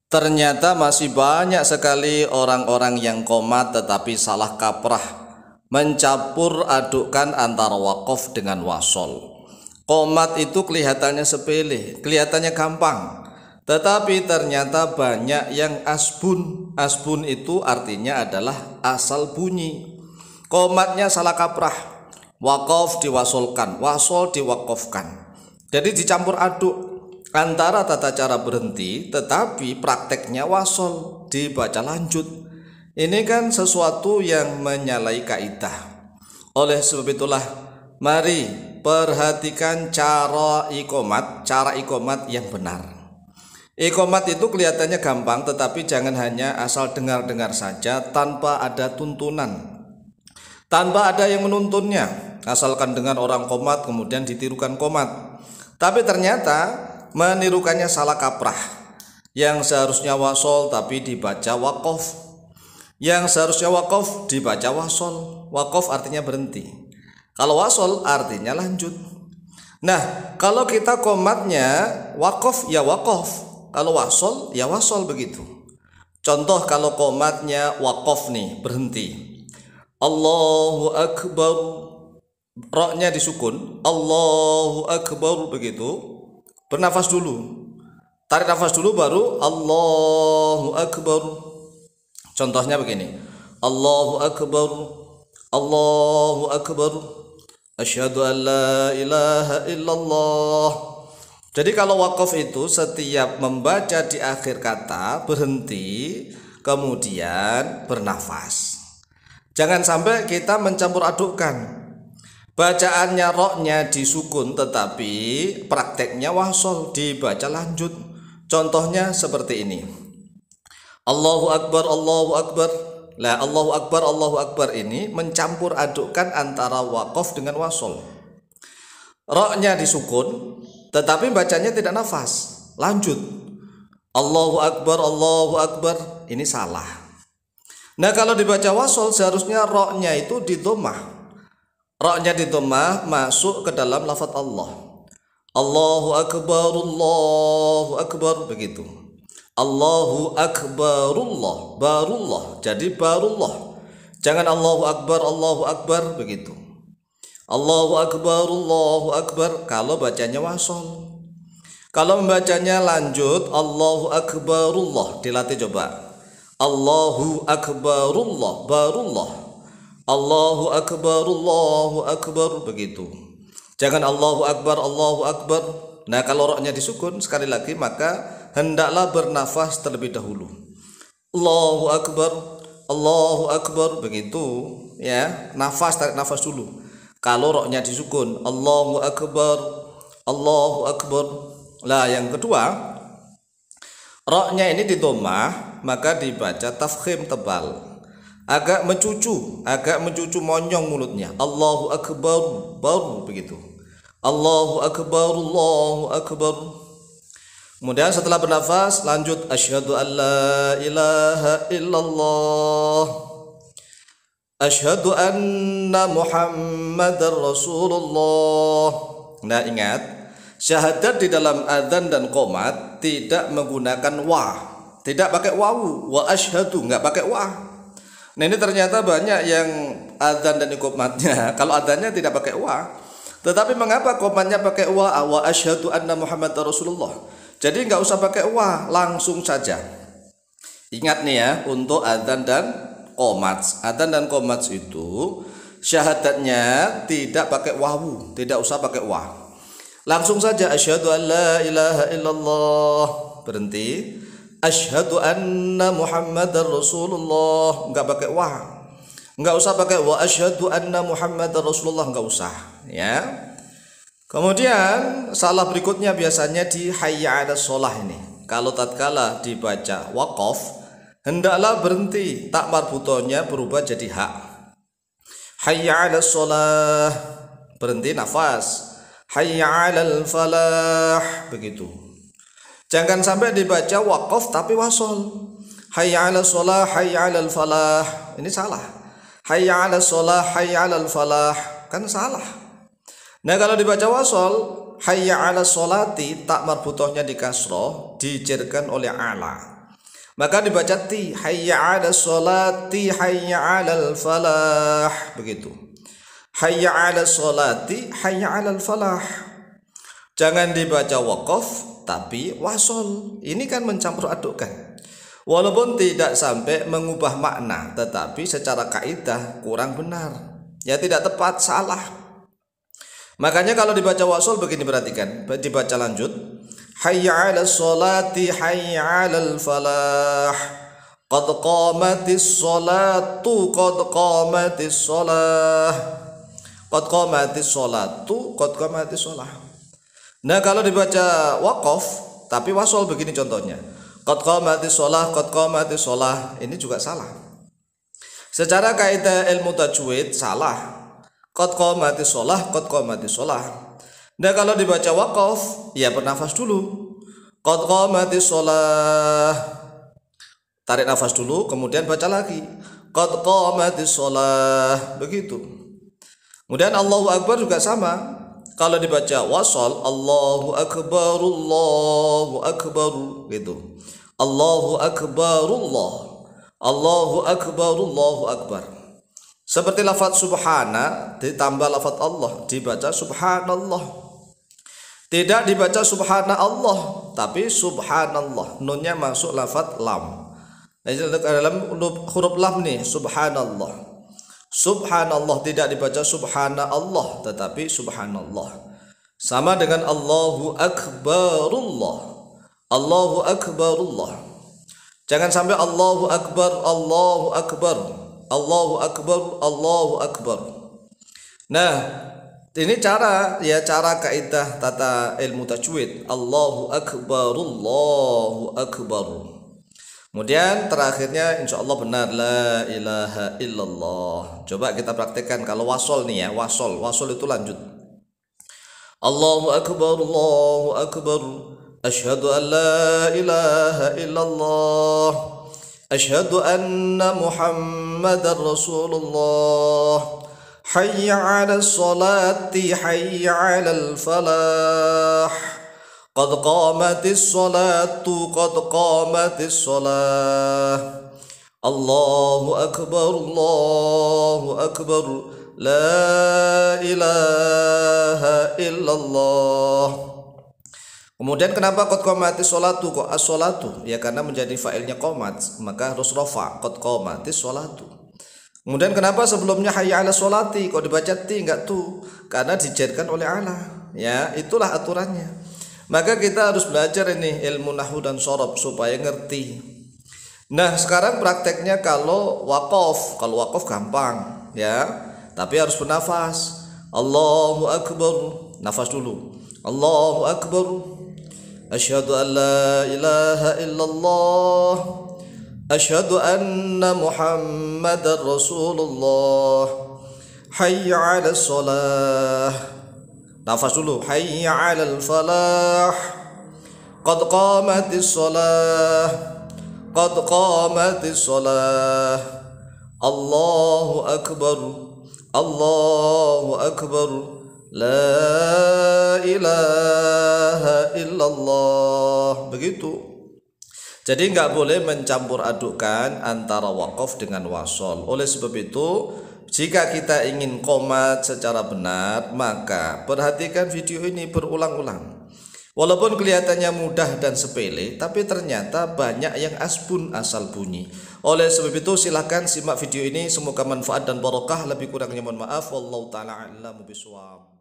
Ternyata masih banyak sekali orang-orang yang qomat tetapi salah kaprah, mencampur adukkan antara wakaf dengan wasol. Qomat itu kelihatannya sepele, kelihatannya gampang, tetapi ternyata banyak yang asbun. Asbun itu artinya adalah asal bunyi. Qomatnya salah kaprah, wakaf diwasolkan, wasol diwakafkan. Jadi dicampur aduk antara tata cara berhenti tetapi prakteknya wasol dibaca lanjut. Ini kan sesuatu yang menyalahi kaidah. Oleh sebab itulah mari perhatikan cara ikomat yang benar. Ikomat itu kelihatannya gampang, tetapi jangan hanya asal dengar-dengar saja tanpa ada tuntunan, tanpa ada yang menuntunnya. Asalkan dengar orang qomat kemudian ditirukan qomat, tapi ternyata menirukannya salah kaprah. Yang seharusnya wasol tapi dibaca wakof, yang seharusnya wakof dibaca wasol. Wakof artinya berhenti, kalau wasol artinya lanjut. Nah, kalau kita komatnya wakof ya wakof, kalau wasol ya wasol begitu. Contoh kalau komatnya wakof nih, berhenti, Allahu Akbar, roknya disukun, Allahu Akbar begitu. Bernafas dulu, tarik nafas dulu baru Allahu Akbar. Contohnya begini, Allahu Akbar, Allahu Akbar, asyhadu an la ilaha illallah. Jadi kalau wakaf itu setiap membaca di akhir kata berhenti, kemudian bernafas. Jangan sampai kita mencampur adukkan, bacaannya roknya disukun tetapi prakteknya wasol dibaca lanjut. Contohnya seperti ini, Allahu Akbar, Allahu Akbar. Lah Allahu Akbar ini mencampur adukkan antara wakaf dengan wasol. Roknya disukun tetapi bacanya tidak nafas, lanjut, Allahu Akbar, Allahu Akbar. Ini salah. Nah, kalau dibaca wasol seharusnya roknya itu didomah. Roknya didomah masuk ke dalam lafaz Allah. Allahu Akbar begitu. Allahu Akbarullah, barullah. Jadi barullah. Jangan Allahu Akbar begitu. Allahu Akbar kalau bacanya wasol. Kalau membacanya lanjut Allahu Akbarullah, dilatih coba. Allahu Akbarullah, barullah. Allahu Akbar begitu. Jangan Allahu Akbar. Nah, kalau roknya disukun sekali lagi maka hendaklah bernafas terlebih dahulu. Allahu Akbar begitu ya. Nafas, tarik nafas dulu. Kalau roknya disukun Allahu Akbar. Lah yang kedua, roknya ini didomah maka dibaca tafkhim tebal. Agak mencucu monyong mulutnya. Allahu Akbar, baru begitu. Allahu Akbar, Allahu Akbar. Kemudian setelah bernafas lanjut asyhadu an la ilaha illallah, asyhadu anna Muhammadar Rasulullah. Nah, ingat, syahadat di dalam adzan dan qomat tidak menggunakan wa, tidak pakai wawu. Wa asyhadu enggak pakai wa. Nah, ini ternyata banyak yang adzan dan iqamatnya kalau adzannya tidak pakai wa, tetapi mengapa qomatnya pakai wa? Wa asyhadu anna Muhammadar Rasulullah. Jadi nggak usah pakai wa, langsung saja. Ingat nih ya, untuk adzan dan qomat. Adzan dan qomat itu syahadatnya tidak pakai wawu, tidak usah pakai wa. Langsung saja asyhadu an la ilaha illallah, berhenti. Asyhadu anna Muhammadar Rasulullah, enggak pakai wa. Enggak usah pakai wa asyhadu anna Muhammadar Rasulullah, enggak usah ya. Kemudian salah berikutnya biasanya di hayya 'alas shalah ini. Kalau tatkala dibaca waqaf hendaklah berhenti, tak marbutonya berubah jadi ha. Hayya 'alas shalah, berhenti nafas. Hayya 'alal falah begitu. Jangan sampai dibaca waqaf tapi wasol. Hayya 'alas shalah, hayya 'alal falah. Ini salah. Hayya 'alas shalah, hayya 'alal falah, kan salah. Nah, kalau dibaca wasol, hayya 'alas sholati, tak marbutohnya di kasroh, dijerkan oleh ala. Maka dibaca ti, hayya 'alas sholati, hayya 'alal falah, begitu. Hayya 'alas sholati, hayya 'alal falah. Jangan dibaca waqaf tapi wasol. Ini kan mencampur adukkan. Walaupun tidak sampai mengubah makna, tetapi secara kaidah kurang benar. Ya tidak tepat, salah. Makanya kalau dibaca wasol begini, perhatikan, dibaca lanjut. Hayya 'alas sholati, hayya 'alal falah. Qad qamatis sholatu, qad qamatis sholah. Qad qamatis sholatu, qad qamatis sholah. Nah, kalau dibaca waqaf tapi wasol begini contohnya. Qad qamatis sholah, qad qamatis sholah. Ini juga salah. Secara kaidah ilmu tajwid salah. Qad qamatis sholah, qad qamatis sholah. Nah, kalau dibaca waqaf, ya bernafas dulu. Qad qamatis sholah. Tarik nafas dulu, kemudian baca lagi. Qad qamatis sholah. Begitu. Kemudian Allahu Akbar juga sama. Kalau dibaca wasol, Allahu Akbar, Allahu Akbar, gitu. Allahu Akbar, Allahu Akbar, Allahu Akbar. Seperti lafaz subhana ditambah lafaz Allah, dibaca subhanallah. Tidak dibaca subhana Allah, tapi subhanallah. Nunnya masuk lafaz lam. Dalam huruf lam nih, subhanallah. Subhanallah tidak dibaca subhana Allah, tetapi subhanallah. Sama dengan Allahu Akbarullah. Allahu Akbarullah. Jangan sampai Allahu Akbar, Allahu Akbar, Allahu Akbar, Allahu Akbar. Nah, ini cara kaidah tata ilmu tajwid. Allahu Akbar, Allahu Akbar. Kemudian terakhirnya insya Allah benar, la ilaha illallah. Coba kita praktekkan kalau wasol nih ya, wasol itu lanjut. Allahu Akbar, Allahu Akbar. Asyhadu an la ilaha illallah. Asyhadu anna Muhammadar Rasulullah. Hayya 'alas sholati, hayya 'alal falah. Qad qamatis sholatu, qad qamatis sholah. Allahu Akbar, Allahu Akbar. La ilaha illallah. Kemudian kenapa qad qamatis sholatu kok as-sholatu? Ya karena menjadi fa'ilnya qomat, maka harus rafa, qad qamatis sholatu. Kemudian kenapa sebelumnya hayya 'ala sholati kok dibaca ti enggak tu? Karena dijarkan oleh ala. Ya, itulah aturannya. Maka kita harus belajar ini ilmu nahwu dan shorab supaya ngerti. Nah, sekarang prakteknya kalau waqaf gampang ya, tapi harus bernafas. Allahu Akbar, nafas dulu. Allahu Akbar. Asyhadu an la ilaha illallah. Asyhadu anna Muhammadar Rasulullah. Hayya 'alas shalah. Nafas dulu. Hayya 'alal falah. Qad qamatis shalah. Qad qamatis shalah. Allahu Akbar. Allahu Akbar. La ilaha illallah. Begitu. Jadi nggak boleh mencampur adukkan antara waqaf dengan wasol. Oleh sebab itu, jika kita ingin qomat secara benar, maka perhatikan video ini berulang-ulang. Walaupun kelihatannya mudah dan sepele, tapi ternyata banyak yang asbun asal bunyi. Oleh sebab itu silahkan simak video ini, semoga manfaat dan barokah. Lebih kurangnya mohon maaf. Wallahu ta'ala a'lamu bishawab.